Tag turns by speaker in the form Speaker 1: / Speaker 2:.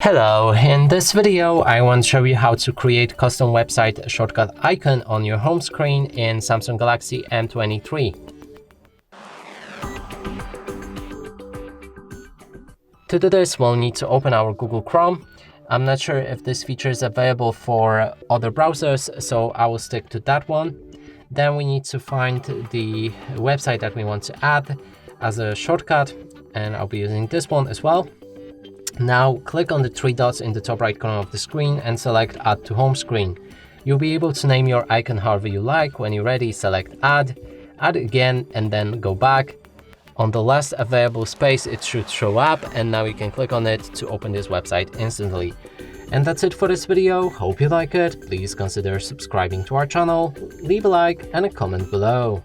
Speaker 1: Hello, in this video I want to show you how to create custom website shortcut icon on your home screen in Samsung Galaxy M23. To do this, we'll need to open our Google Chrome. I'm not sure if this feature is available for other browsers, so I will stick to that one. Then we need to find the website that we want to add as a shortcut, and I'll be using this one as well. Now click on the three dots in the top right corner of the screen and select Add to Home Screen. You'll be able to name your icon however you like. When you're ready, select Add, add again, and then go back. On the last available space, it should show up, and now you can click on it to open this website instantly. And that's it for this video. Hope you like it. Please consider subscribing to our channel, leave a like and a comment below.